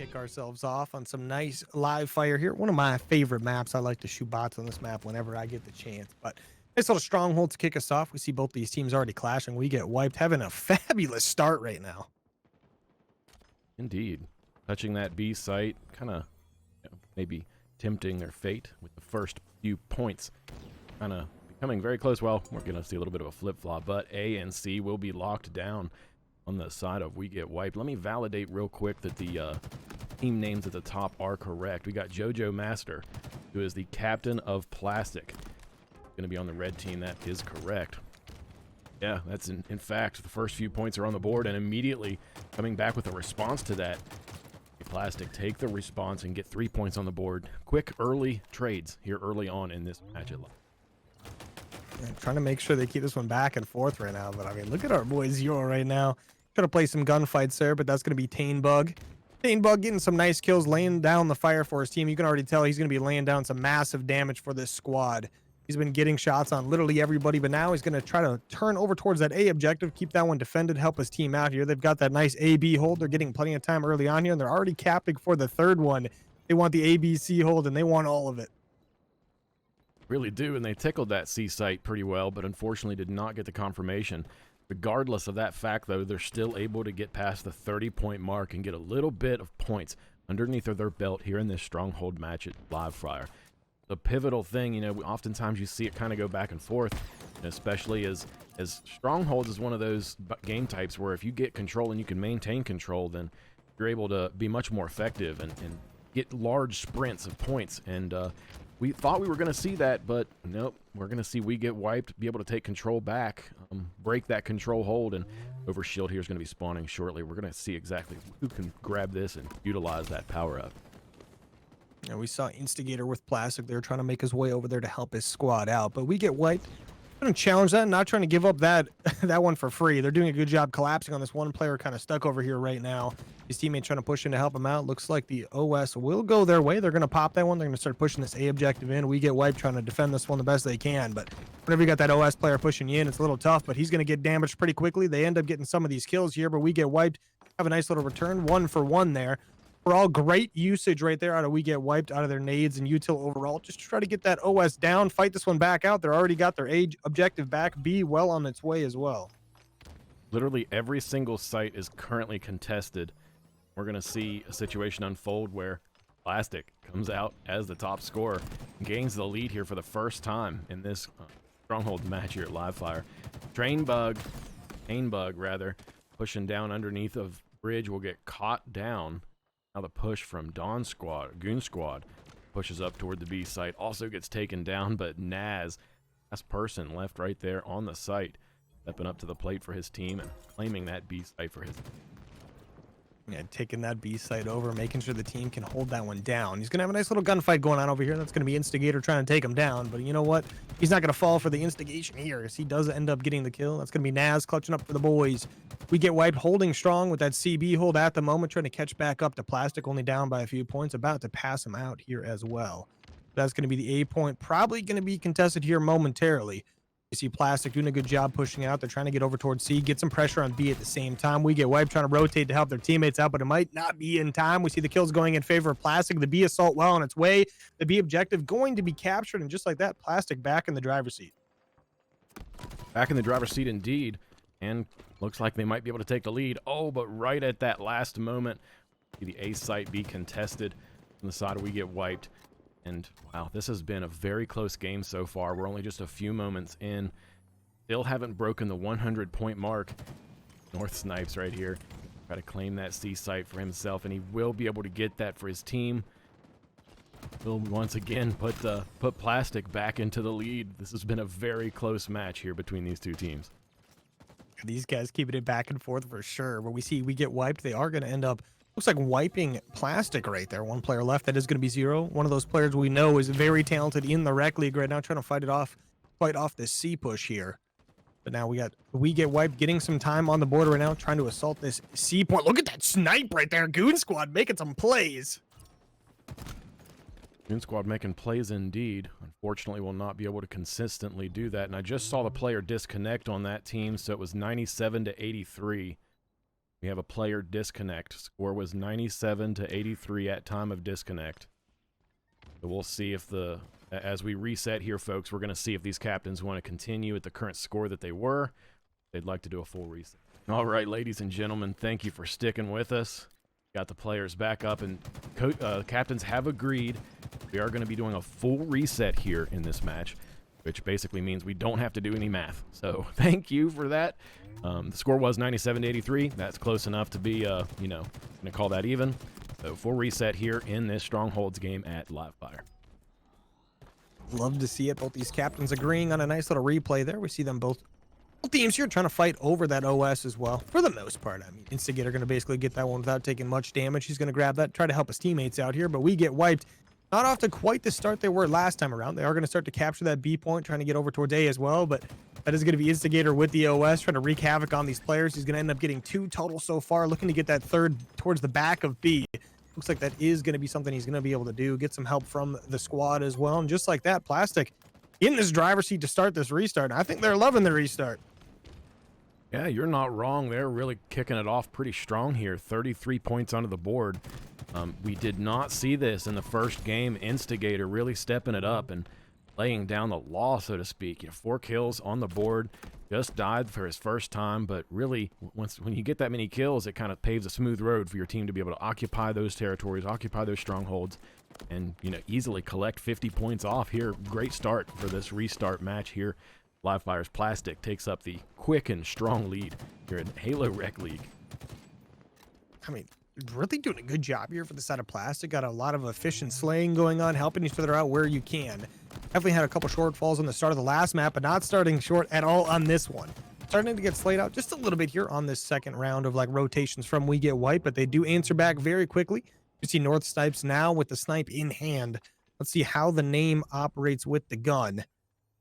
kick ourselves off on some nice live fire here. One of my favorite maps. I like to shoot bots on this map whenever I get the chance. But nice little stronghold to kick us off. We see both these teams already clashing. We get wiped, having a fabulous start right now. Indeed. Touching that B site, kind of maybe tempting their fate with the first few points. Kind of becoming very close. Well, we're going to see a little bit of a flip-flop, but A and C will be locked down on the side of We Get Wiped. Let me validate real quick that the team names at the top are correct. We got JoJo Master, who is the captain of Plastic. Going to be on the red team. That is correct. Yeah, that's in fact, the first few points are on the board, and immediately coming back with a response to that. Plastic take the response and get 3 points on the board. Quick early trades here early on in this match at live. Yeah, trying to make sure they keep this one back and forth right now. But I mean, look at our boy Zero right now. Trying to play some gunfights there, but that's going to be Tanebug. Tanebug getting some nice kills, laying down the fire for his team. You can already tell he's going to be laying down some massive damage for this squad. He's been getting shots on literally everybody, but now he's going to try to turn over towards that A objective, keep that one defended, help his team out here. They've got that nice A-B hold. They're getting plenty of time early on here, and they're already capping for the third one. They want the A-B-C hold, and they want all of it. Really do, and they tickled that C site pretty well, but unfortunately did not get the confirmation. Regardless of that fact, though, they're still able to get past the 30-point mark and get a little bit of points underneath of their belt here in this stronghold match at Live Fire. The pivotal thing, you know, oftentimes you see it kind of go back and forth, especially as Strongholds is one of those game types where if you get control and you can maintain control, then you're able to be much more effective and get large sprints of points. And we thought we were going to see that, but nope, we're going to see We Get Wiped, be able to take control back, break that control hold, and Overshield here is going to be spawning shortly. We're going to see exactly who can grab this and utilize that power-up. Yeah, we saw Instigator with Plastic there trying to make his way over there to help his squad out, but We Get Wiped. Going to challenge that, not trying to give up that one for free. They're doing a good job collapsing on this one player kind of stuck over here right now. His teammate trying to push in to help him out. Looks like the OS will go their way. They're going to pop that one. They're going to start pushing this A objective in. We Get Wiped trying to defend this one the best they can, but whenever you got that OS player pushing you in, it's a little tough, but he's going to get damaged pretty quickly. They end up getting some of these kills here, but We Get Wiped have a nice little return, 1 for 1 there. For all great usage right there out of We Get Wiped, out of their nades and util overall. Just try to get that OS down, fight this one back out. They're already got their A objective back. B well on its way as well. Literally every single site is currently contested. We're going to see a situation unfold where Plastic comes out as the top scorer, gains the lead here for the first time in this Stronghold match here at Livefire. Tanebug, pushing down underneath of Bridge, will get caught down. Now the push from Goon Squad, pushes up toward the B site. Also gets taken down, but Naz, last person left right there on the site, stepping up to the plate for his team and claiming that B site for his team. Yeah, taking that B site over, making sure the team can hold that one down. He's going to have a nice little gunfight going on over here. That's going to be Instigator trying to take him down. But you know what? He's not going to fall for the instigation here, as he does end up getting the kill. That's going to be Naz clutching up for the boys. We Get Wiped, holding strong with that CB hold at the moment, trying to catch back up to Plastic, only down by a few points, about to pass him out here as well. That's going to be the A point, probably going to be contested here momentarily. You see Plastic doing a good job pushing out. They're trying to get over towards C, get some pressure on B at the same time. We Get Wiped trying to rotate to help their teammates out, but it might not be in time. We see the kills going in favor of Plastic. The B assault well on its way. The B objective going to be captured, and just like that, Plastic back in the driver's seat. Back in the driver's seat indeed, and looks like they might be able to take the lead. Oh, but right at that last moment, the A site be contested on the side of We Get Wiped. And wow, this has been a very close game so far. We're only just a few moments in. Still haven't broken the 100-point mark. North Snipes right here. Try to claim that C site for himself, and he will be able to get that for his team. Will once again put Plastic back into the lead. This has been a very close match here between these two teams. These guys keeping it back and forth for sure. Where we see We Get Wiped, they are going to end up, looks like wiping Plastic right there. One player left. That is going to be Zero. One of those players we know is very talented in the Rec League right now, trying to fight off this C push here. But now We Get Wiped getting some time on the board right now, trying to assault this C point. Look at that snipe right there. Goon Squad making some plays. Goon Squad making plays indeed. Unfortunately, will not be able to consistently do that. And I just saw the player disconnect on that team, so it was 97 to 83. We have a player disconnect. Score was 97 to 83 at time of disconnect. So we'll see if as we reset here, folks, we're going to see if these captains want to continue at the current score that they were. They'd like to do a full reset. All right, ladies and gentlemen, thank you for sticking with us. Got the players back up, and captains have agreed we are going to be doing a full reset here in this match, which basically means we don't have to do any math. So thank you for that. The score was 97 to 83. That's close enough to be, going to call that even. So full reset here in this Strongholds game at Livefire. Love to see it. Both these captains agreeing on a nice little replay there. We see them both teams here trying to fight over that OS as well, for the most part. I mean, Instigator going to basically get that one without taking much damage. He's going to grab that, try to help his teammates out here, but we get wiped. Not off to quite the start they were last time around. They are going to start to capture that B point, trying to get over towards A as well, but that is going to be Instigator with the OS, trying to wreak havoc on these players. He's going to end up getting 2 total so far, looking to get that third towards the back of B. Looks like that is going to be something he's going to be able to do, get some help from the squad as well. And just like that, Plastic in this driver's seat to start this restart. I think they're loving the restart. Yeah, you're not wrong. They're really kicking it off pretty strong here. 33 points onto the board. We did not see this in the first game. Instigator really stepping it up and laying down the law, so to speak. 4 kills on the board. Just died for his first time, but really, when you get that many kills, it kind of paves a smooth road for your team to be able to occupy those territories, occupy those strongholds, and easily collect 50 points off here. Great start for this restart match here. Livefire's Plastic takes up the quick and strong lead here in Halo Rec League. I mean, really doing a good job here for the side of Plastic. Got a lot of efficient slaying going on, helping each other out where you can. Definitely had a couple shortfalls on the start of the last map, but not starting short at all on this one. Starting to get slayed out just a little bit here on this second round of rotations from We Get Wiped, but they do answer back very quickly. You see North Snipes now with the snipe in hand. Let's see how the name operates with the gun.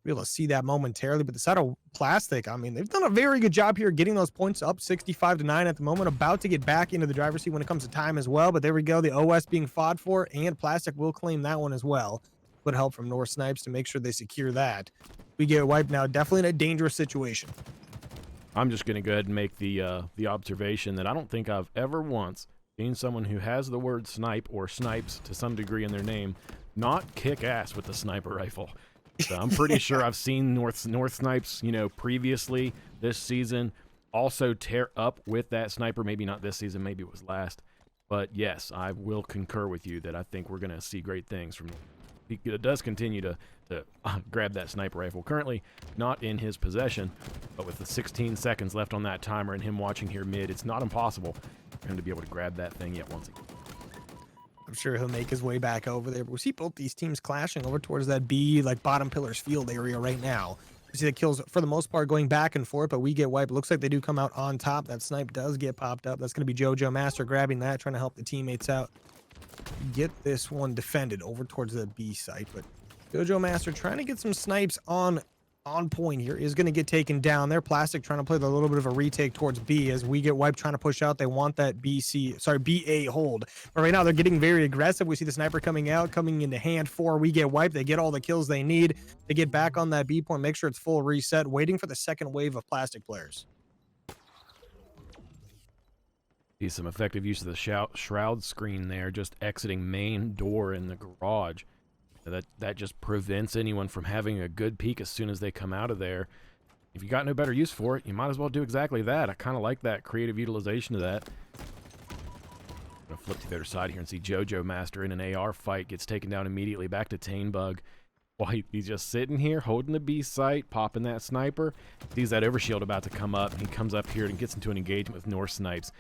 Be able to see that momentarily, but the side of Plastic, I mean, they've done a very good job here getting those points up 65 to 9 at the moment, about to get back into the driver's seat when it comes to time as well. But there we go, the OS being fought for, and Plastic will claim that one as well. Good help from North Snipes to make sure they secure that. We Get Wiped now, definitely in a dangerous situation. I'm just going to go ahead and make the observation that I don't think I've ever once seen someone who has the word snipe or snipes to some degree in their name not kick ass with the sniper rifle. So I'm pretty sure I've seen North Snipes, previously this season also tear up with that sniper. Maybe not this season, maybe it was last. But yes, I will concur with you that I think we're going to see great things from him. He does continue to grab that sniper rifle. Currently not in his possession, but with the 16 seconds left on that timer and him watching here mid, it's not impossible for him to be able to grab that thing yet once again. I'm sure he'll make his way back over there. But we see both these teams clashing over towards that B, bottom pillars field area right now. We see the kills for the most part going back and forth, but We Get Wiped. It looks like they do come out on top. That snipe does get popped up. That's going to be JoJo Master grabbing that, trying to help the teammates out. Get this one defended over towards the B site, but JoJo Master trying to get some snipes on point here is going to get taken down. They're Plastic trying to play the little bit of a retake towards B as We Get Wiped trying to push out. They want that BA hold. But right now they're getting very aggressive. We see the sniper coming into hand for We Get Wiped. They get all the kills they need to get back on that B point, make sure it's full reset, waiting for the second wave of Plastic players. See some effective use of the shroud screen there, just exiting main door in the garage. That just prevents anyone from having a good peek as soon as they come out of there. If you got no better use for it, you might as well do exactly that. I kind of like that creative utilization of that. I'm going to flip to the other side here and see JoJo Master in an AR fight. Gets taken down immediately back to Tanebug. While he's just sitting here holding the B site, popping that sniper. Sees that overshield about to come up. And he comes up here and gets into an engagement with North Snipes.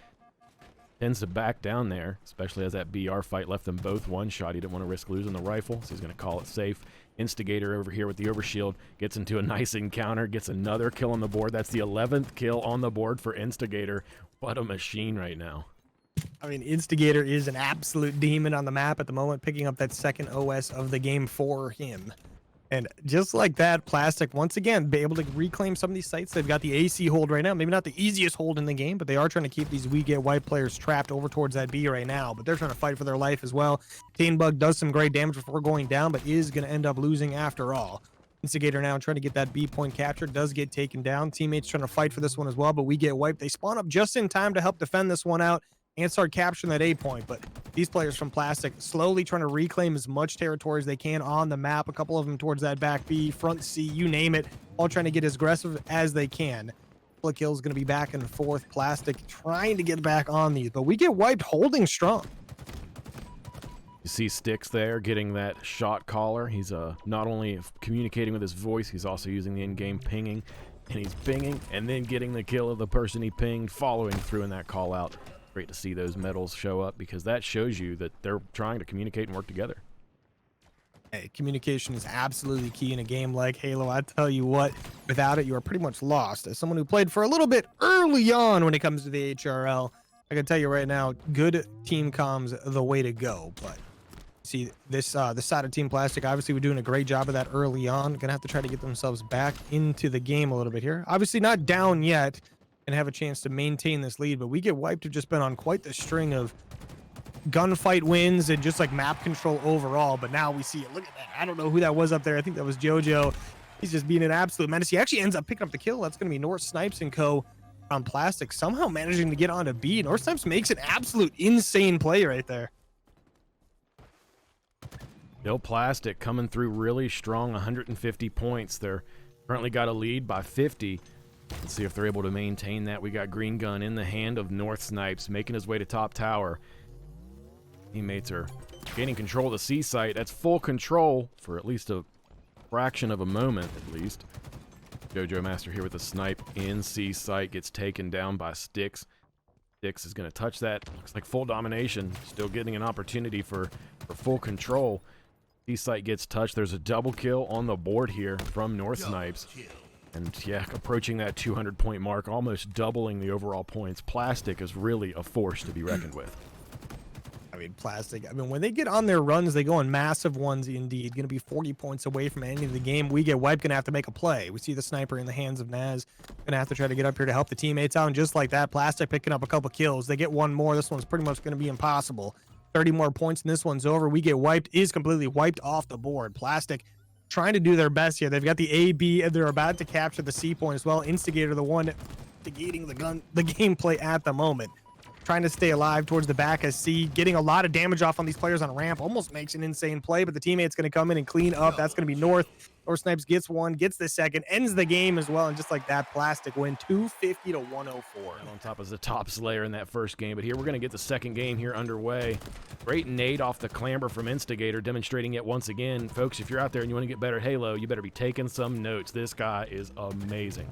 Tends to back down there, especially as that BR fight left them both one shot. He didn't want to risk losing the rifle, so he's going to call it safe. Instigator over here with the overshield gets into a nice encounter, gets another kill on the board. That's the 11th kill on the board for Instigator. What a machine right now. I mean, Instigator is an absolute demon on the map at the moment, picking up that second OS of the game for him. And just like that, Plastic, once again, be able to reclaim some of these sites. They've got the AC hold right now. Maybe not the easiest hold in the game, but they are trying to keep these We Get Wiped players trapped over towards that B right now. But they're trying to fight for their life as well. Tanebug does some great damage before going down, but is going to end up losing after all. Instigator now trying to get that B point captured, does get taken down. Teammates trying to fight for this one as well, but we get wiped. They spawn up just in time to help defend this one out and start capturing that A point. But these players from Plastic slowly trying to reclaim as much territory as they can on the map. A couple of them towards that back B, front C, you name it, all trying to get as aggressive as they can. Couple of kills going to be back and forth. Plastic trying to get back on these, but we get wiped holding strong. You see Sticks there getting that shot caller. He's not only communicating with his voice, he's also using the in-game pinging. And he's pinging and then getting the kill of the person he pinged, following through in that call out. Great to see those medals show up because that shows you that they're trying to communicate and work together. Hey, communication is absolutely key in a game like Halo. I tell you what, without it, you are pretty much lost. As someone who played for a little bit early on when it comes to the HRL, I can tell you right now, good team comms the way to go. But see, this side of Team Plastic, obviously, we're doing a great job of that early on. Gonna have to try to get themselves back into the game a little bit here. Obviously, not down yet and have a chance to maintain this lead, but we get wiped. Have just been on quite the string of gunfight wins and just like map control overall. But now we see it. Look at that. I don't know who that was up there. I think that was JoJo. He's just being an absolute menace. He actually ends up picking up the kill. That's going to be North Snipes and Co. on Plastic, somehow managing to get onto B. North Snipes makes an absolute insane play right there. Bill Plastic coming through really strong, 150 points. They're currently got a lead by 50. Let's see if they're able to maintain that. We got Green Gun in the hand of North Snipes, making his way to top tower. Teammates are gaining control of the C site. That's full control for at least a fraction of a moment, at least. JoJo Master here with a snipe in C site, gets taken down by Sticks. Sticks is going to touch that. Looks like full domination. Still getting an opportunity for full control. C site gets touched. There's a double kill on the board here from North Snipes. And yeah, approaching that 200-point mark, almost doubling the overall points. Plastic is really a force to be reckoned with. I mean, Plastic, I mean, when they get on their runs, they go on massive ones indeed. Going to be 40 points away from ending the game. We get wiped, going to have to make a play. We see the sniper in the hands of Naz. Going to have to try to get up here to help the teammates out. And just like that, Plastic picking up a couple kills. They get one more. This one's pretty much going to be impossible. 30 more points and this one's over. We get wiped, is completely wiped off the board. Plastic trying to do their best here. They've got the A, B, and they're about to capture the C point as well. Instigator, the one instigating the gameplay at the moment. Trying to stay alive towards the back as C, getting a lot of damage off on these players on ramp. Almost makes an insane play, but the teammate's going to come in and clean up. That's going to be North. North Snipes gets one, gets the second, ends the game as well. And just like that, Plastic win 250 to 104. And on top is the top slayer in that first game. But here we're going to get the second game here underway. Great nade off the clamber from Instigator, demonstrating it once again. Folks, if you're out there and you want to get better at Halo, you better be taking some notes. This guy is amazing.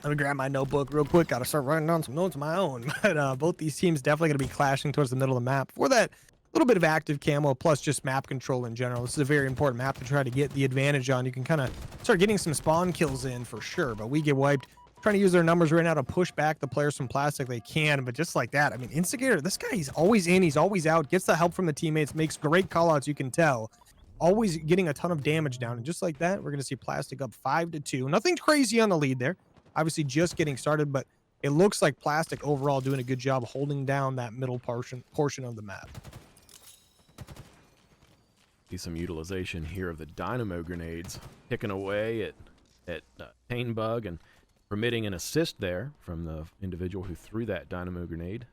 Let me grab my notebook real quick. Got to start writing down some notes of my own. But both these teams definitely going to be clashing towards the middle of the map. For that little bit of active camo, plus just map control in general. This is a very important map to try to get the advantage on. You can kind of start getting some spawn kills in for sure. But we get wiped. Trying to use their numbers right now to push back the players from Plastic. They can, but just like that, I mean, Instigator, this guy, he's always in, he's always out, gets the help from the teammates, makes great callouts, you can tell. Always getting a ton of damage down. And just like that, we're going to see Plastic up 5-2. Nothing crazy on the lead there. Obviously just getting started, but it looks like Plastic overall doing a good job holding down that middle portion of the map. See some utilization here of the dynamo grenades, picking away at Pain Bug and permitting an assist there from the individual who threw that dynamo grenade.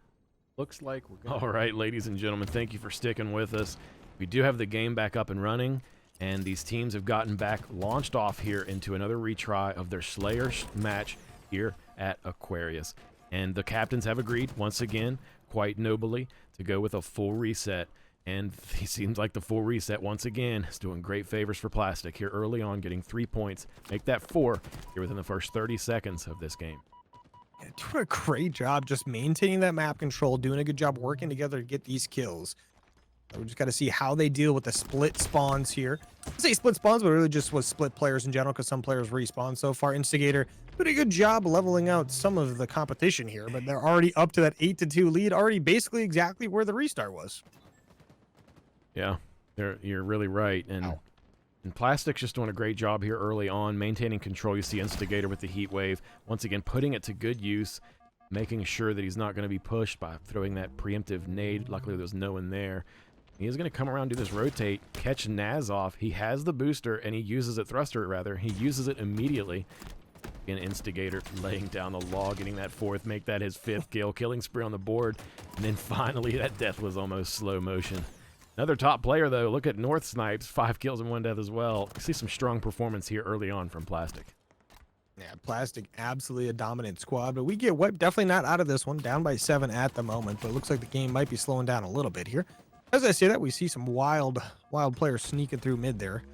Looks like we're gonna... All right, ladies and gentlemen, thank you for sticking with us. We do have the game back up and running. And these teams have gotten back, launched off here into another retry of their Slayer match here at Aquarius. And the captains have agreed, once again, quite nobly, to go with a full reset. And it seems like the full reset, once again, is doing great favors for Plastic here early on, getting 3 points. Make that 4 here within the first 30 seconds of this game. Yeah, doing a great job just maintaining that map control, doing a good job working together to get these kills. We just got to see how they deal with the split spawns here. I say split spawns, but it really just was split players in general because some players respawn so far. Instigator, pretty good job leveling out some of the competition here, but they're already up to that 8-2 lead, already basically exactly where the restart was. Yeah, you're really right. And Plastic's just doing a great job here early on, maintaining control. You see Instigator with the heat wave, once again putting it to good use, making sure that he's not going to be pushed by throwing that preemptive nade. Luckily, there's no one there. He's going to come around, do this rotate, catch Naz off. He has the booster, and he uses it, thruster rather. He uses it immediately. An Instigator laying down the law, getting that 4th, make that his 5th kill, killing spree on the board. And then finally, that death was almost slow motion. Another top player, though. Look at North Snipes, 5 kills and 1 death as well. See some strong performance here early on from Plastic. Yeah, Plastic, absolutely a dominant squad, but we get wiped. Definitely not out of this one. Down by 7 at the moment, but it looks like the game might be slowing down a little bit here. As I say that, we see some wild players sneaking through mid there.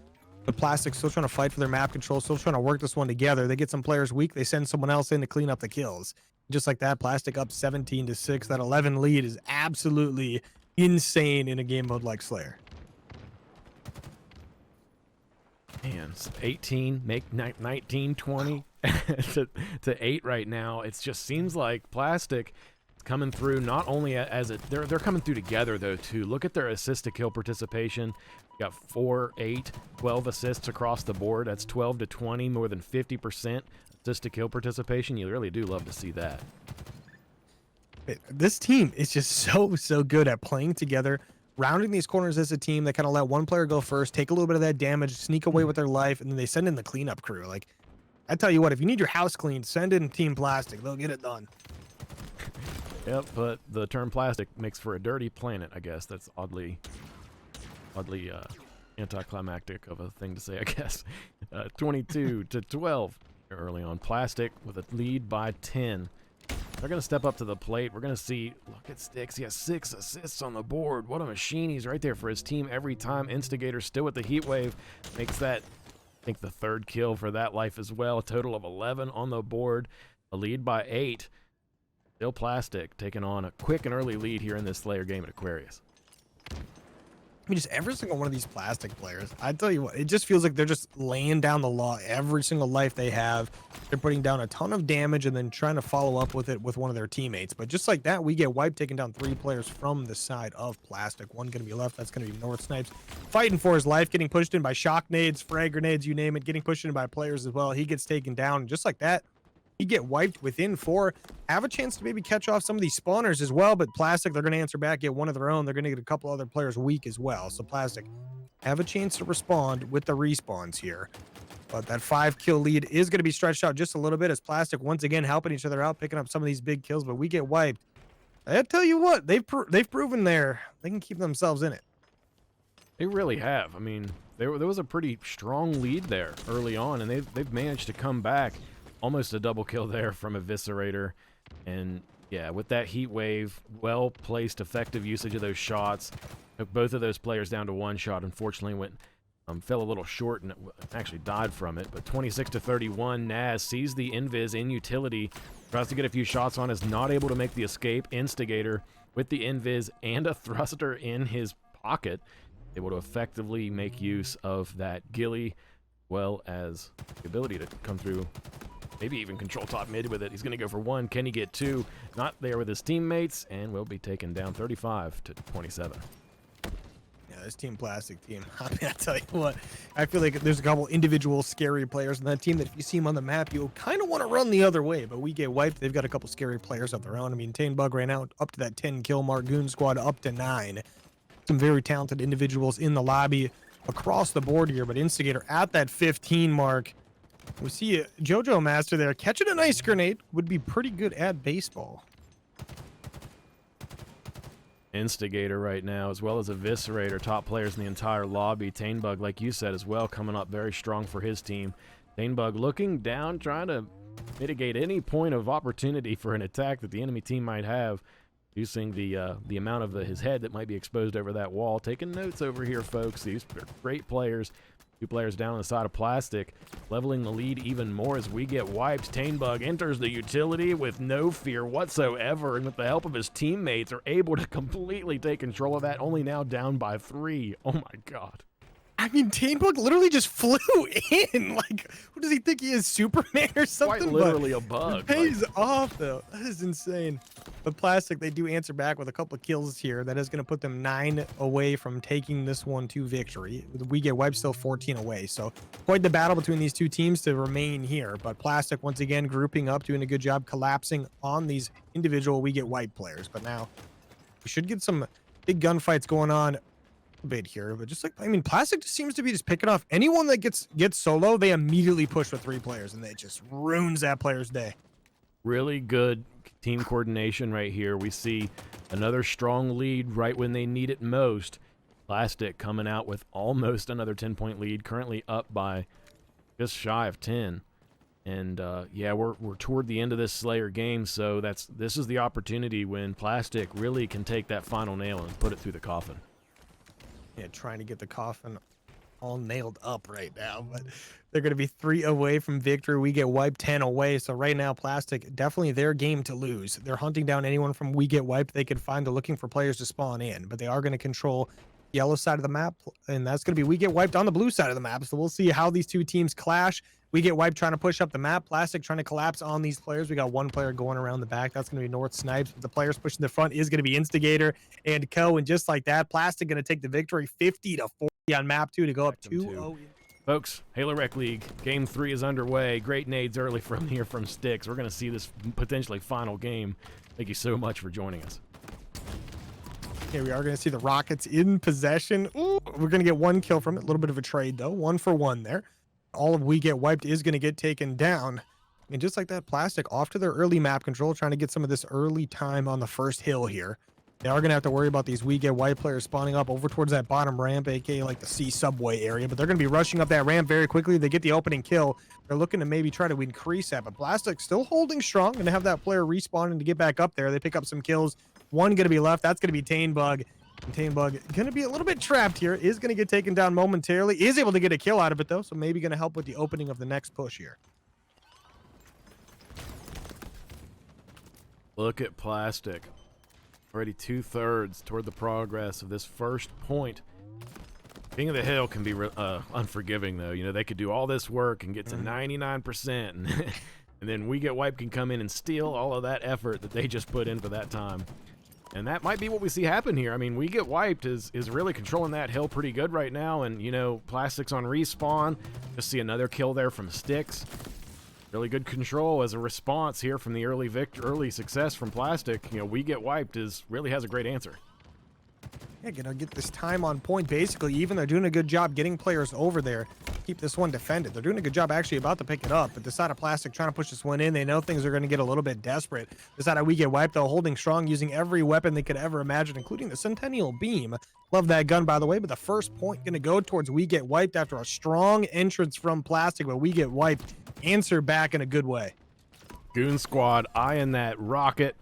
But Plastic still trying to fight for their map control, still trying to work this one together. They get some players weak, they send someone else in to clean up the kills. Just like that, Plastic up 17-6. That 11 lead is absolutely insane in a game mode like Slayer. Man, 18, make 19, 20 to 8 right now. It just seems like Plastic is coming through not only as it, they're coming through together though too. Look at their assist to kill participation. Got 4, 8, 12 assists across the board. That's 12 to 20, more than 50% assist to kill participation. You really do love to see that. This team is just so good at playing together, rounding these corners as a team. They kind of let one player go first, take a little bit of that damage, sneak away with their life, and then they send in the cleanup crew. Like, I tell you what, if you need your house cleaned, send in Team Plastic. They'll get it done. Yep, but the term Plastic makes for a dirty planet, I guess. That's oddly anticlimactic of a thing to say, I guess. 22 to 12 early on. Plastic with a lead by 10. They're going to step up to the plate. We're going to see, look at Sticks. He has 6 assists on the board. What a machine. He's right there for his team every time. Instigator still with the heat wave. Makes that, I think, the 3rd kill for that life as well. A total of 11 on the board. A lead by 8. Still Plastic taking on a quick and early lead here in this Slayer game at Aquarius. I mean, just every single one of these Plastic players, I tell you what, it just feels like they're just laying down the law every single life they have. They're putting down a ton of damage and then trying to follow up with it with one of their teammates. But just like that, we get wiped, taking down 3 players from the side of Plastic. One going to be left. That's going to be North Snipes, fighting for his life, getting pushed in by shock nades, frag grenades, you name it, getting pushed in by players as well. He gets taken down. And just like that, he get wiped within 4. Have a chance to maybe catch off some of these spawners as well, but Plastic, they're going to answer back, get one of their own. They're going to get a couple other players weak as well. So Plastic have a chance to respond with the respawns here. But that 5-kill lead is going to be stretched out just a little bit as Plastic once again helping each other out, picking up some of these big kills, but we get wiped. I tell you what, they've proven they can keep themselves in it. They really have. I mean, there was a pretty strong lead there early on, and they've managed to come back. Almost a double kill there from Eviscerator. And yeah, with that heat wave, well placed, effective usage of those shots. Took both of those players down to 1 shot. Unfortunately, fell a little short and actually died from it. But 26 to 31, Naz sees the invis in utility, tries to get a few shots on, is not able to make the escape. Instigator with the invis and a thruster in his pocket, able to effectively make use of that ghillie, well as the ability to come through. Maybe even control top mid with it. He's going to go for 1. Can he get 2? Not there with his teammates, and will be taken down 35 to 27. Yeah, this Team Plastic team. I mean, I tell you what, I feel like there's a couple individual scary players in that team that if you see them on the map, you kind of want to run the other way, but we get wiped. They've got a couple scary players of their own. I mean, Tanebug ran out up to that 10-kill mark. Goon Squad up to 9. Some very talented individuals in the lobby across the board here, but Instigator at that 15 mark. We see JoJo Master there catching a nice grenade. Would be pretty good at baseball. Instigator right now, as well as Eviscerator, top players in the entire lobby. Tanebug, like you said as well, coming up very strong for his team. Tanebug looking down, trying to mitigate any point of opportunity for an attack that the enemy team might have, using the amount of his head that might be exposed over that wall. Taking notes over here, folks. These are great players. 2 players down on the side of Plastic, leveling the lead even more as we get wiped. Tanebug enters the utility with no fear whatsoever, and with the help of his teammates are able to completely take control of that, only now down by 3. Oh my god. I mean, Tanebug literally just flew in. Like, who does he think he is, Superman or something? Quite literally a bug. It pays off, though. That is insane. But Plastic, they do answer back with a couple of kills here. That is going to put them 9 away from taking this one to victory. We get wiped still 14 away. So quite the battle between these 2 teams to remain here. But Plastic, once again, grouping up, doing a good job collapsing on these individual we get wiped players. But now we should get some big gunfights going on bit here, but just like, I mean, Plastic just seems to be just picking off anyone that gets solo. They immediately push with 3 players, and it just ruins that player's day. Really good team coordination right here. We see another strong lead right when they need it most. Plastic coming out with almost another 10-point lead, currently up by just shy of 10. And yeah, we're toward the end of this Slayer game, so this is the opportunity when Plastic really can take that final nail and put it through the coffin. Yeah, trying to get the coffin all nailed up right now, but they're going to be 3 away from victory. We get wiped 10 away, so right now Plastic, definitely their game to lose. They're hunting down anyone from We Get Wiped they could find. They're looking for players to spawn in, but they are going to control the yellow side of the map, and that's going to be We Get Wiped on the blue side of the map. So we'll see how these two teams clash. We Get Wiped trying to push up the map. Plastic trying to collapse on these players. We got one player going around the back. That's going to be North Snipes. But the players pushing the front is going to be Instigator and Co. And just like that, Plastic going to take the victory 50-40 on map 2 to go up 2-0. Folks, Halo Rec League, Game 3 is underway. Great nades early from here from Sticks. We're going to see this potentially final game. Thank you so much for joining us. Here we are going to see the Rockets in possession. Ooh, we're going to get 1 kill from it. A little bit of a trade, though. 1 for 1 there. All of We Get Wiped is going to get taken down. And just like that, Plastic off to their early map control, trying to get some of this early time on the first hill here. They are going to have to worry about these We Get Wiped players spawning up over towards that bottom ramp, aka like the C subway area. But they're going to be rushing up that ramp very quickly. They get the opening kill. They're looking to maybe try to increase that. But Plastic still holding strong. Going to have that player respawning to get back up there. They pick up some kills. 1 going to be left. That's going to be Tanebug. And Tanebug going to be a little bit trapped here. Is going to get taken down momentarily. Is able to get a kill out of it, though. So maybe going to help with the opening of the next push here. Look at Plastic. Already 2/3 toward the progress of this first point. King of the Hill can be unforgiving, though. You know, they could do all this work and get to 99%. And, and then We Get Wiped can come in and steal all of that effort that they just put in for that time. And that might be what we see happen here. I mean, We Get Wiped is really controlling that hill pretty good right now. And, you know, Plastic's on respawn. Just see another kill there from Sticks. Really good control as a response here from the early success from Plastic. You know, We Get Wiped really has a great answer. Yeah, gonna get this time on point, basically. Even they're doing a good job getting players over there. Keep this one defended. They're doing a good job actually about to pick it up, but this side of Plastic trying to push this one in. They know things are going to get a little bit desperate. This side of We Get Wiped, though, holding strong, using every weapon they could ever imagine, including the Centennial Beam. Love that gun, by the way, but the first point going to go towards We Get Wiped after a strong entrance from Plastic, but We Get Wiped answer back in a good way. Goon Squad eyeing that rocket.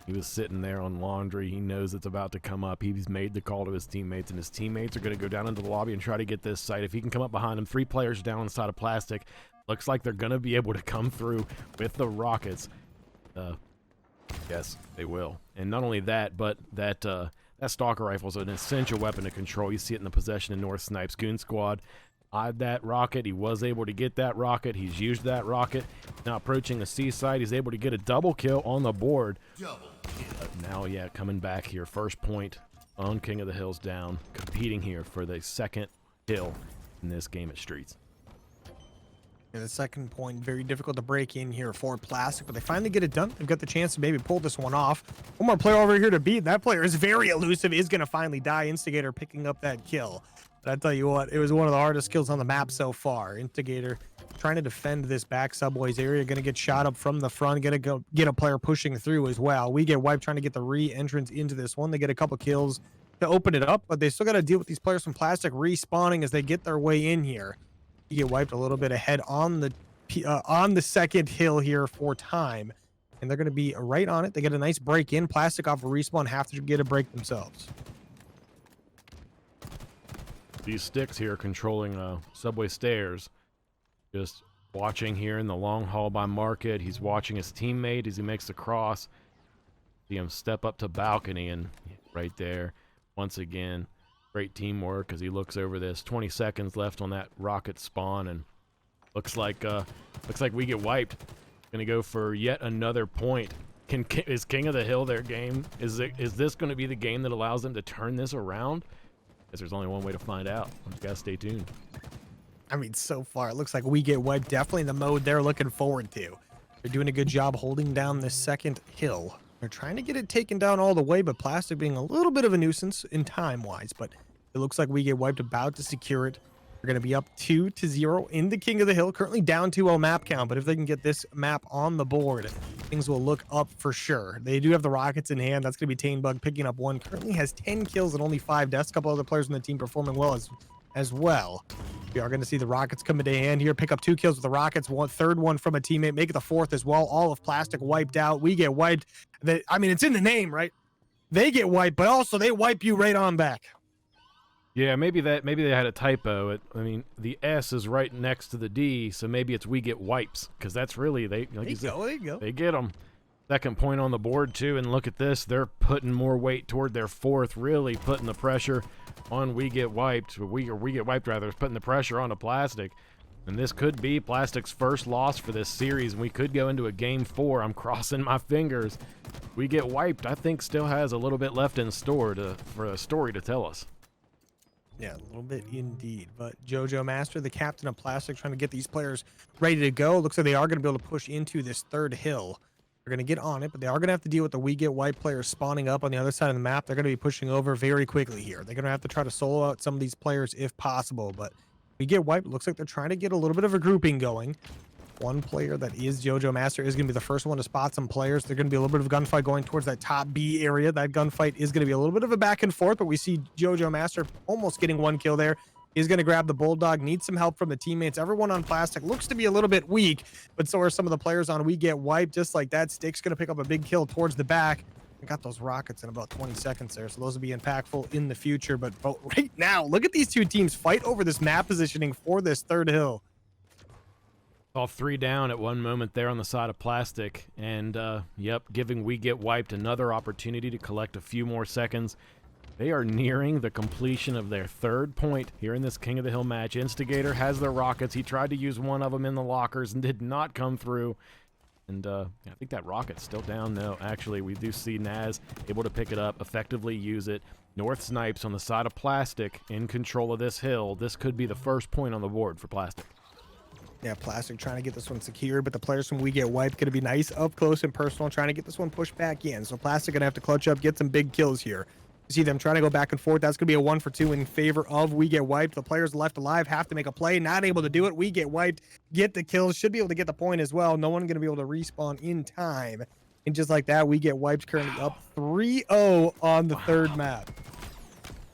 He was sitting there on laundry. He knows it's about to come up. He's made the call to his teammates, and his teammates are going to go down into the lobby and try to get this site. If he can come up behind him, 3 players down inside of Plastic. Looks like they're going to be able to come through with the rockets. Yes, they will. And not only that, but that stalker rifle is an essential weapon to control. You see it in the possession of North Snipes. Goon Squad eyed that rocket. He was able to get that rocket. He's used that rocket. Now approaching the seaside, he's able to get a double kill on the board. Now, yeah, coming back here. First point on King of the Hills down. Competing here for the second hill in this game at Streets. And the second point, very difficult to break in here for Plastic, but they finally get it done. They've got the chance to maybe pull this one off. One more player over here to beat. That player is very elusive, is going to finally die. Instigator picking up that kill. But I tell you what, it was one of the hardest kills on the map so far. Instigator trying to defend this back subways area, going to get shot up from the front, going to go get a player pushing through as well. We Get Wiped trying to get the re-entrance into this one. They get a couple kills to open it up, but they still got to deal with these players from Plastic respawning as they get their way in here. You get wiped a little bit ahead on the second hill here for time, and they're going to be right on it. They get a nice break in. Plastic off a respawn, have to get a break themselves. These Sticks here controlling subway stairs. Just watching here in the long haul by Market. He's watching his teammate as he makes the cross. See him step up to balcony, and right there, once again, great teamwork as he looks over this. 20 seconds left on that rocket spawn, and looks like We Get Wiped. Gonna go for yet another point. Is King of the Hill their game? Is this going to be the game that allows them to turn this around? Guess there's only one way to find out. You gotta stay tuned. I mean, so far, it looks like We Get Wiped, definitely the mode they're looking forward to. They're doing a good job holding down this second hill. They're trying to get it taken down all the way, but Plastic being a little bit of a nuisance in time-wise, but It looks like We Get Wiped about to secure it. We're going to be up 2-0 in the King of the Hill, currently down 2-0 map count, but if they can get this map on the board, things will look up for sure. They do have the rockets in hand. That's going to be Tanebug picking up one. Currently has 10 kills and only 5 deaths. A couple other players on the team performing well as well. We are going to see the rockets come into hand here, pick up 2 kills with the rockets, one third one from a teammate, make it the 4th as well. All of Plastic wiped out. We get wiped. I mean, it's in the name, right? They get wiped, but also they wipe you right on back. Yeah, maybe they had a typo. I mean, the S is right next to the D, so maybe it's We Get Wipes, because that's really, they get them. Second point on the board, too, and look at this. They're putting more weight toward their 4th, really putting the pressure on We Get Wiped. We Get Wiped, rather, is putting the pressure on the Plastic. And this could be Plastic's first loss for this series, and we could go into a Game 4. I'm crossing my fingers. We Get Wiped, I think, still has a little bit left in store for a story to tell us. Yeah, a little bit indeed. But JoJo Master, the captain of Plastic, trying to get these players ready to go. Looks like they are going to be able to push into this 3rd hill. They're going to get on it, but they are going to have to deal with the We Get Wiped players spawning up on the other side of the map. They're going to be pushing over very quickly here. They're going to have to try to solo out some of these players if possible, but We Get Wiped. Looks like they're trying to get a little bit of a grouping going. One player that is JoJo Master is going to be the first one to spot some players. They're going to be a little bit of a gunfight going towards that top B area. That gunfight is going to be a little bit of a back and forth, but we see JoJo Master almost getting 1 kill there. He's going to grab the Bulldog, needs some help from the teammates. Everyone on Plastic looks to be a little bit weak, but so are some of the players on We Get Wiped. Just like that, Stick's going to pick up a big kill towards the back. I got those rockets in about 20 seconds there, so those will be impactful in the future. But right now, look at these 2 teams fight over this map positioning for this 3rd hill. All 3 down at one moment there on the side of Plastic, and yep, giving We Get Wiped another opportunity to collect a few more seconds. They are nearing the completion of their 3rd point here in this King of the Hill match. Instigator has their rockets. He tried to use one of them in the lockers and did not come through. And I think that rocket's still down. No, actually, we do see Naz able to pick it up, effectively use it. North Snipes on the side of Plastic in control of this hill. This could be the 1st point on the board for Plastic. Yeah, Plastic trying to get this one secured, but the players from We Get Wiped going to be nice up close and personal, trying to get this one pushed back in. So Plastic going to have to clutch up, get some big kills here. You see them trying to go back and forth. That's going to be a 1 for 2 in favor of We Get Wiped. The players left alive have to make a play, not able to do it. We Get Wiped, get the kills, should be able to get the point as well. No one going to be able to respawn in time. And just like that, We Get Wiped currently up 3-0 on the 3rd map.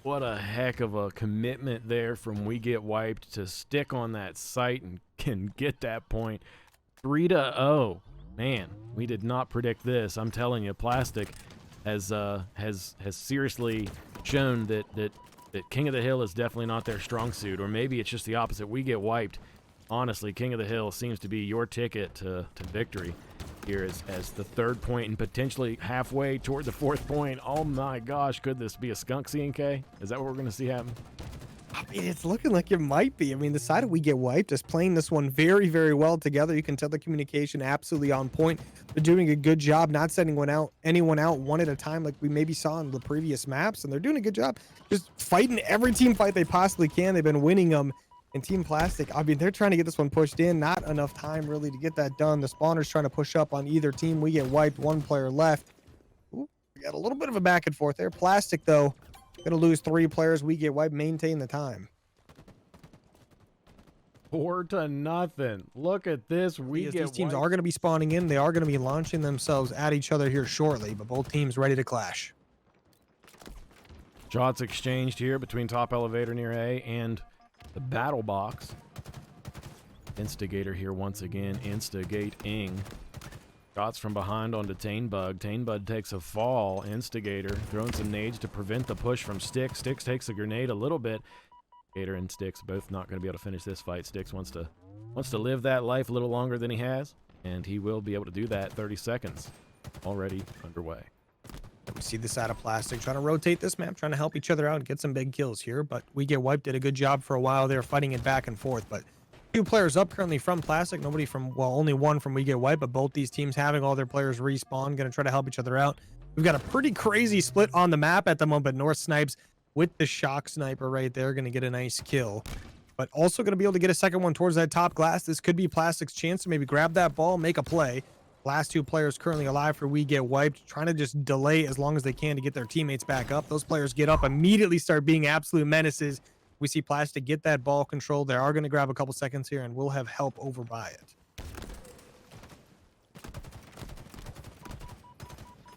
What a heck of a commitment there from We Get Wiped to stick on that site and can get that point. 3-0. Man, we did not predict this. I'm telling you, Plastic has seriously shown that King of the Hill is definitely not their strong suit, or maybe it's just the opposite. We Get Wiped. Honestly, King of the Hill seems to be your ticket to victory here as the 3rd point and potentially halfway toward the 4th point. Oh my gosh, could this be a skunk CNK? Is that what we're going to see happen? I mean, it's looking like it might be. I mean, the side of We Get Wiped is playing this one very, very well together. You can tell the communication absolutely on point. They're doing a good job not sending anyone out one at a time like we maybe saw in the previous maps, and they're doing a good job just fighting every team fight they possibly can. They've been winning them. And Team Plastic, I mean, they're trying to get this one pushed in. Not enough time really to get that done. The spawner's trying to push up on either team. We Get Wiped, 1 player left. Ooh, we got a little bit of a back and forth there. Plastic, though, gonna lose 3 players. We Get Wiped, maintain the time. 4-0. Look at this. These teams are going to be spawning in. They are going to be launching themselves at each other here shortly, but both teams ready to clash. Shots exchanged here between top elevator near A and the battle box. Instigator here once again, instigating. Shots from behind onto Tanebug. Tanebug takes a fall. Instigator throwing some nades to prevent the push from Sticks. Sticks takes a grenade a little bit. Gator and Sticks both not going to be able to finish this fight. Sticks wants to live that life a little longer than he has, and he will be able to do that. 30 seconds already underway. We see the side of Plastic trying to rotate this map, trying to help each other out and get some big kills here, but We Get Wiped did a good job for a while there, fighting it back and forth. But 2 players up currently from Plastic, nobody from, well, only 1 from We Get Wiped, but both these teams having all their players respawn, going to try to help each other out. We've got a pretty crazy split on the map at the moment, but North Snipes with the shock sniper right there, going to get a nice kill, but also going to be able to get a second one towards that top glass. This could be Plastic's chance to maybe grab that ball, make a play. Last two players currently alive for We Get Wiped, trying to just delay as long as they can to get their teammates back up. Those players get up, immediately start being absolute menaces. We see Plastic get that ball control. They are going to grab a couple seconds here, and we'll have help over by it.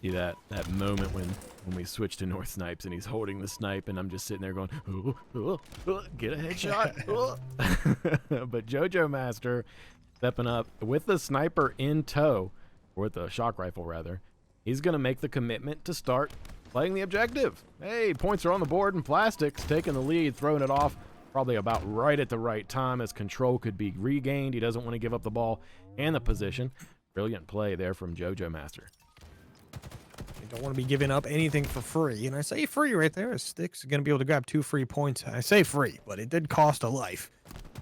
See that moment when we switch to North Snipes and he's holding the snipe and I'm just sitting there going, get a headshot. But JoJo Master stepping up with the sniper in tow, or with the shock rifle rather. He's going to make the commitment to start playing the objective. Hey, points are on the board and Plastic's taking the lead, throwing it off probably about right at the right time as control could be regained. He doesn't want to give up the ball and the position. Brilliant play there from JoJo Master. You don't want to be giving up anything for free. And I say free right there, as Sticks going to be able to grab 2 free points. I say free, but it did cost a life.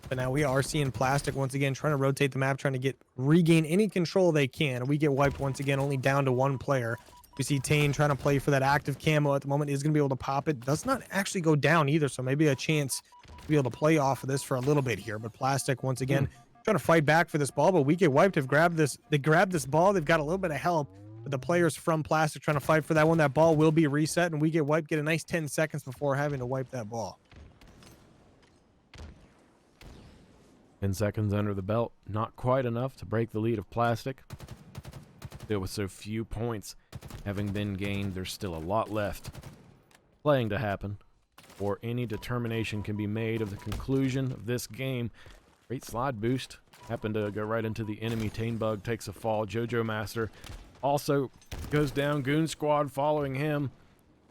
But now we are seeing Plastic once again trying to rotate the map, trying to regain any control they can. We get wiped once again, only down to 1 player. We see Tane trying to play for that active camo at the moment. Is going to be able to pop it. Does not actually go down either, so maybe a chance to be able to play off of this for a little bit here. But Plastic once again trying to fight back for this ball, but We Get Wiped have grabbed this. They grabbed this ball. They've got a little bit of help. But the players from Plastic trying to fight for that one. That ball will be reset, and We Get Wiped get a nice 10 seconds before having to wipe that ball. 10 seconds under the belt, not quite enough to break the lead of Plastic. Still, with so few points having been gained, there's still a lot left playing to happen, or any determination can be made of the conclusion of this game. Great slide boost. Happened to go right into the enemy. Tanebug takes a fall. JoJo Master also goes down. Goon Squad following him.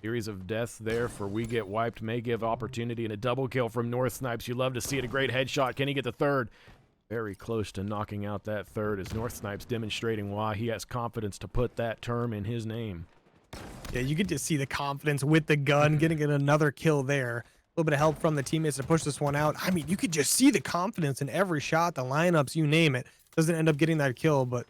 Series of deaths there for We Get Wiped may give opportunity, and a double kill from North Snipes. You love to see it. A great headshot. Can he get the third? Very close to knocking out that third, as North Snipes demonstrating why he has confidence to put that term in his name. Yeah, you get to see the confidence with the gun, getting another kill there. A little bit of help from the teammates to push this one out. I mean, you could just see the confidence in every shot, the lineups, you name it. Doesn't end up getting that kill, but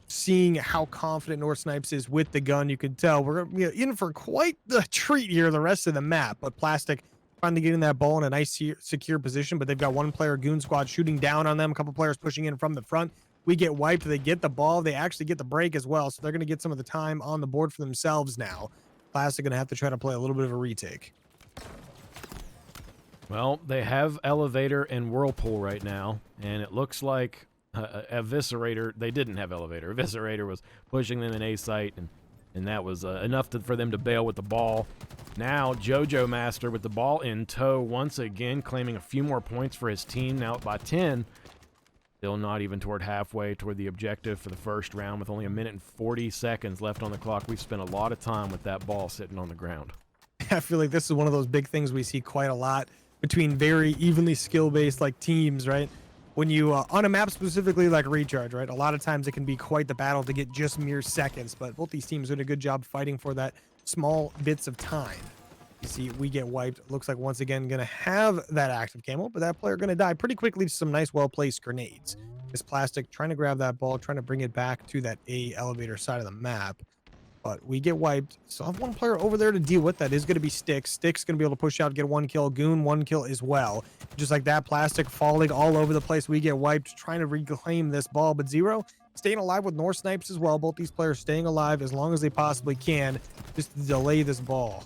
seeing how confident North Snipes is with the gun, you could tell we're in for quite the treat here the rest of the map. But Plastic finally getting that ball in a nice secure position, but they've got 1 player, Goon Squad, shooting down on them, a couple players pushing in from the front. We Get Wiped, they get the ball, they actually get the break as well, so they're going to get some of the time on the board for themselves now. Plastic going to have to try to play a little bit of a retake. Well, they have Elevator and Whirlpool right now, and it looks like Eviscerator, they didn't have Elevator. Eviscerator was pushing them in A site, and that was enough for them to bail with the ball. Now JoJo Master with the ball in tow once again, claiming a few more points for his team, now up by 10. Still not even toward halfway toward the objective for the first round, with only 1 minute and 40 seconds left on the clock. We've spent a lot of time with that ball sitting on the ground. I feel like this is one of those big things we see quite a lot between very evenly skill-based like teams, right? When you on a map specifically like Recharge, right? A lot of times it can be quite the battle to get just mere seconds, but both these teams doing a good job fighting for that small bits of time. You see, We Get Wiped. Looks like once again going to have that active camo, but that player going to die pretty quickly to some nice, well-placed grenades. This Plastic trying to grab that ball, trying to bring it back to that A elevator side of the map. But We Get Wiped. So I have 1 player over there to deal with. That is going to be Sticks. Sticks going to be able to push out, get 1 kill. Goon, 1 kill as well. Just like that, Plastic falling all over the place. We Get Wiped, trying to reclaim this ball, but Zero staying alive with North Snipes as well. Both these players staying alive as long as they possibly can, just to delay this ball.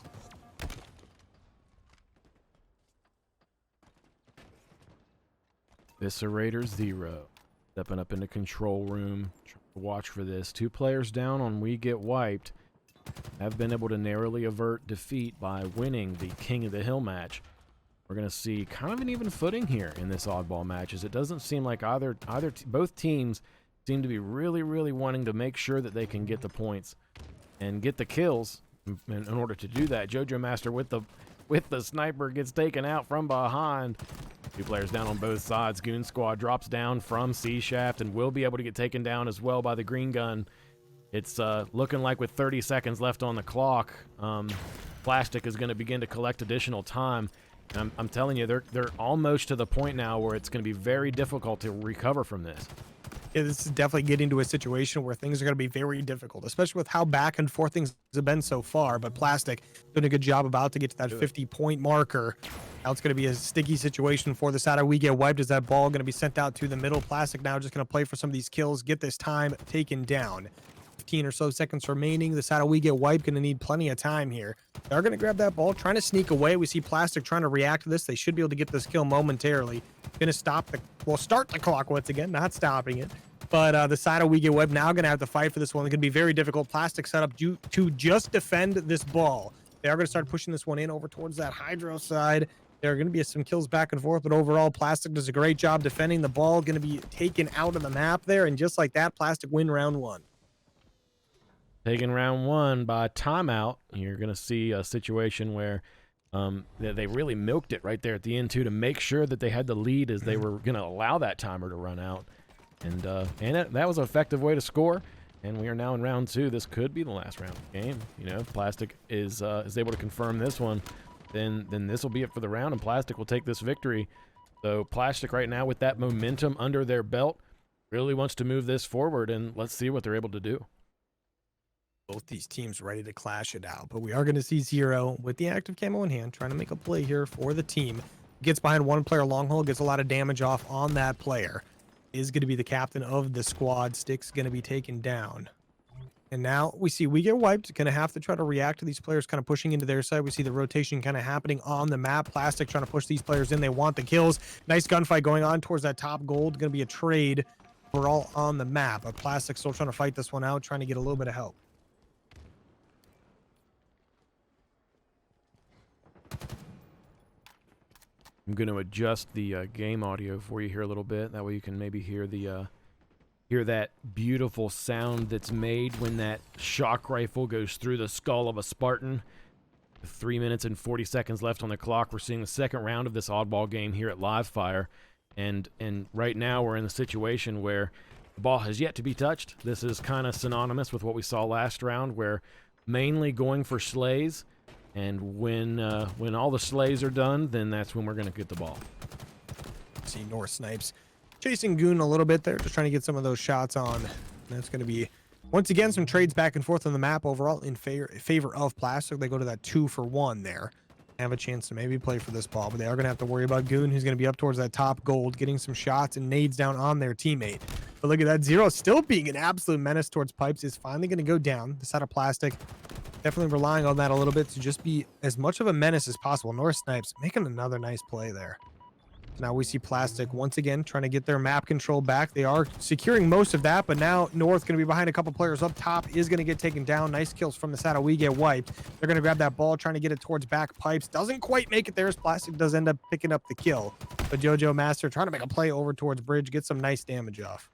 Eviscerator Zero stepping up into control room. Watch for this. 2 players down on We Get Wiped. Have been able to narrowly avert defeat by winning the King of the Hill match. We're going to see kind of an even footing here in this oddball match, as it doesn't seem like both teams seem to be really wanting to make sure that they can get the points and get the kills. In order to do that, JoJo Master with the sniper gets taken out from behind. 2 players down on both sides. Goon Squad drops down from C-Shaft and will be able to get taken down as well by the green gun. It's looking like with 30 seconds left on the clock, Plastic is going to begin to collect additional time. And I'm telling you, they're almost to the point now where it's going to be very difficult to recover from this. Yeah, this is definitely getting to a situation where things are going to be very difficult, especially with how back and forth things have been so far. But Plastic doing a good job about to get to that 50-point marker. Now it's going to be a sticky situation for the side. We get wiped as that ball going to be sent out to the middle. Plastic now just going to play for some of these kills, get this time taken down. 15 or so seconds remaining. The side we get wiped, going to need plenty of time here. They're going to grab that ball, trying to sneak away. We see Plastic trying to react to this. They should be able to get this kill momentarily. Going to start the clock once again, not stopping it. But the side of We Get Web now going to have to fight for this one. It's going to be very difficult. Plastic setup to just defend this ball. They are going to start pushing this one in over towards that Hydro side. There are going to be some kills back and forth, but overall, Plastic does a great job defending the ball. Going to be taken out of the map there, and just like that, Plastic win round one. Taking round one by timeout. You're going to see a situation where they really milked it right there at the end, too, to make sure that they had the lead as they were going to allow that timer to run out. And that was an effective way to score. And we are now in round two. This could be the last round of the game. You know, if Plastic is able to confirm this one, then this will be it for the round, and Plastic will take this victory. So Plastic right now with that momentum under their belt really wants to move this forward, and let's see what they're able to do. Both these teams ready to clash it out, but we are going to see Zero with the active camo in hand, trying to make a play here for the team. Gets behind one player long haul, gets a lot of damage off on that player. Is going to be the captain of the squad. Stick's going to be taken down. And now we see We Get Wiped. Going to have to try to react to these players kind of pushing into their side. We see the rotation kind of happening on the map. Plastic trying to push these players in. They want the kills. Nice gunfight going on towards that top gold. Going to be a trade. We're all on the map. But Plastic still trying to fight this one out, trying to get a little bit of help. I'm going to adjust the game audio for you here a little bit. That way you can maybe hear the hear that beautiful sound that's made when that shock rifle goes through the skull of a Spartan. 3 minutes and 40 seconds left on the clock. We're seeing the second round of this oddball game here at Live Fire. And right now we're in the situation where the ball has yet to be touched. This is kind of synonymous with what we saw last round, where mainly going for slays. And when all the slays are done, then that's when we're going to get the ball. See North Snipes chasing Goon a little bit there, just trying to get some of those shots on. And that's going to be, once again, some trades back and forth on the map overall in favor of Plastic. They go to that 2-for-1 there. Have a chance to maybe play for this ball, but they are going to have to worry about Goon, who's going to be up towards that top gold, getting some shots and nades down on their teammate. But look at that, Zero still being an absolute menace towards Pipes is finally going to go down. The side of Plastic definitely relying on that a little bit to just be as much of a menace as possible. North Snipes making another nice play there. Now we see Plastic once again trying to get their map control back. They are securing most of that, but now North going to be behind a couple players up top, is going to get taken down. Nice kills from the side of We Get Wiped. They're going to grab that ball, trying to get it towards back Pipes. Doesn't quite make it there as Plastic does end up picking up the kill. But JoJo Master trying to make a play over towards Bridge, get some nice damage off.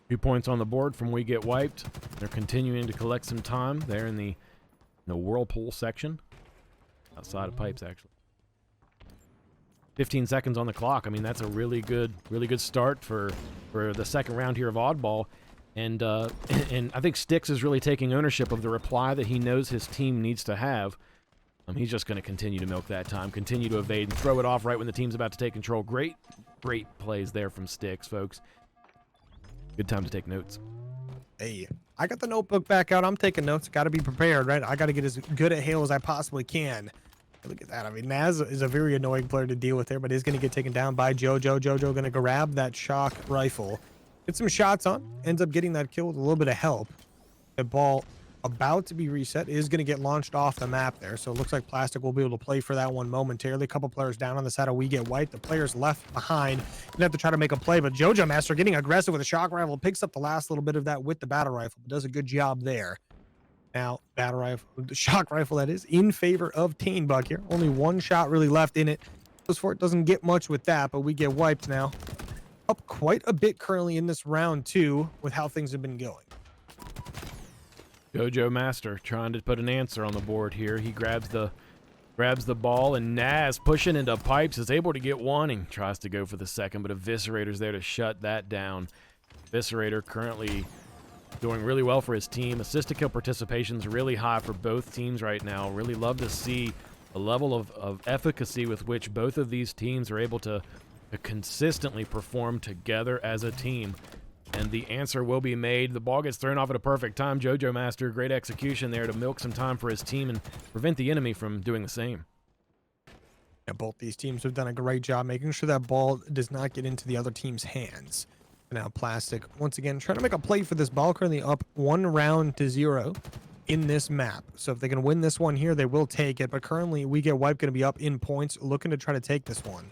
2 points on the board from We Get Wiped. They're continuing to collect some time there in the Whirlpool section. Outside of Pipes, actually. 15 seconds on the clock. I mean, that's a really good start for the second round here of Oddball. And I think Styx is really taking ownership of the reply that he knows his team needs to have. He's just going to continue to milk that time, continue to evade and throw it off right when the team's about to take control. Great plays there from Styx, folks. Good time to take notes. Hey, I got the notebook back out. I'm taking notes. Got to be prepared, right? I got to get as good at hail as I possibly can. Look at that. I mean, Naz is a very annoying player to deal with there, but he's going to get taken down by JoJo. JoJo going to grab that shock rifle. Get some shots on. Ends up getting that kill with a little bit of help. The ball about to be reset is going to get launched off the map there. So it looks like Plastic will be able to play for that one momentarily. A couple players down on the side of We Get Wiped. The players left behind. Gonna have to try to make a play, but JoJo Master getting aggressive with a shock rifle. Picks up the last little bit of that with the battle rifle, but does a good job there. Now, battle rifle, the shock rifle that is, in favor of Tainbug here. Only one shot really left in it. Goes for it, doesn't get much with that, but We Get Wiped now. Up quite a bit currently in this round two with how things have been going. JoJo Master trying to put an answer on the board here. He grabs the ball, and Naz pushing into Pipes is able to get one and tries to go for the second, but Eviscerator's there to shut that down. Eviscerator currently doing really well for his team. Assist kill participation's really high for both teams right now. Really love to see the level of efficacy with which both of these teams are able to consistently perform together as a team. And the answer will be made. The ball gets thrown off at a perfect time. JoJo Master, great execution there to milk some time for his team and prevent the enemy from doing the same. Yeah, both these teams have done a great job making sure that ball does not get into the other team's hands. Now Plastic, once again, trying to make a play for this ball, currently up 1-0 in this map. So if they can win this one here, they will take it. But currently, We Get Wiped going to be up in points, looking to try to take this one.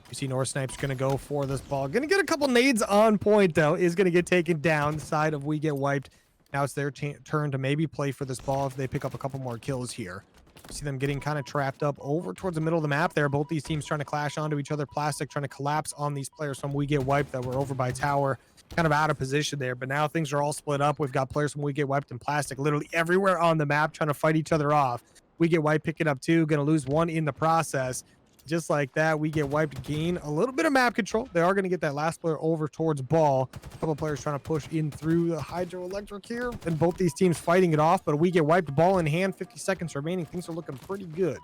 You see North Snipe's going to go for this ball. Going to get a couple nades on point, though. Is going to get taken down. Side of We Get Wiped. Now it's their turn to maybe play for this ball if they pick up a couple more kills here. You see them getting kind of trapped up over towards the middle of the map there. Both these teams trying to clash onto each other. Plastic trying to collapse on these players from We Get Wiped that were over by tower. Kind of out of position there. But now things are all split up. We've got players from We Get Wiped and Plastic literally everywhere on the map trying to fight each other off. We Get Wiped picking up 2. Going to lose 1 in the process. Just like that, We Get Wiped gain a little bit of map control. They are going to get that last player over towards ball. A couple of players trying to push in through the hydroelectric here, and both these teams fighting it off. But We Get Wiped, ball in hand, 50 seconds remaining. Things are looking pretty good.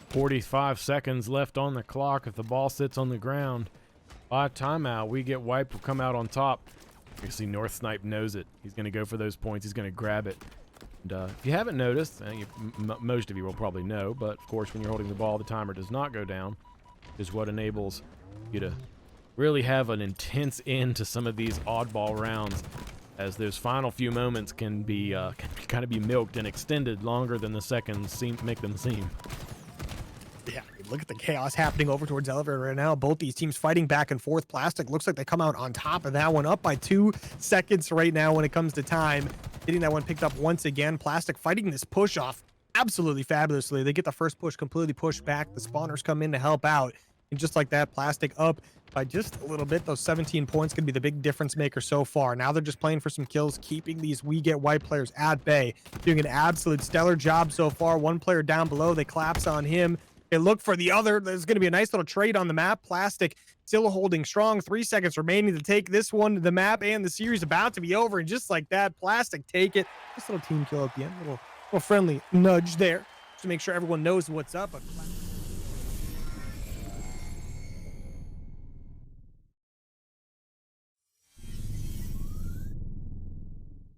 45 seconds left on the clock. If the ball sits on the ground, by timeout, We Get Wiped will come out on top. You see North Snipe knows it. He's going to go for those points. He's going to grab it. And if you haven't noticed, most of you will probably know, but of course when you're holding the ball, the timer does not go down, is what enables you to really have an intense end to some of these oddball rounds, as those final few moments can kind of be milked and extended longer than the seconds make them seem. Yeah, look at the chaos happening over towards Elevator right now. Both these teams fighting back and forth. Plastic looks like they come out on top of that one, up by 2 seconds right now when it comes to time. Getting that one picked up once again. Plastic fighting this push off absolutely fabulously. They get the first push completely pushed back. The spawners come in to help out. And just like that, Plastic up by just a little bit. Those 17 points could be the big difference maker so far. Now they're just playing for some kills, keeping these We Get Wiped players at bay. Doing an absolute stellar job so far. One player down below. They collapse on him. They look for the other. There's going to be a nice little trade on the map. Plastic still holding strong. 3 seconds remaining to take this one. The map and the series about to be over. And just like that, Plastic take it. This little team kill at the end. Little friendly nudge there to make sure everyone knows what's up. But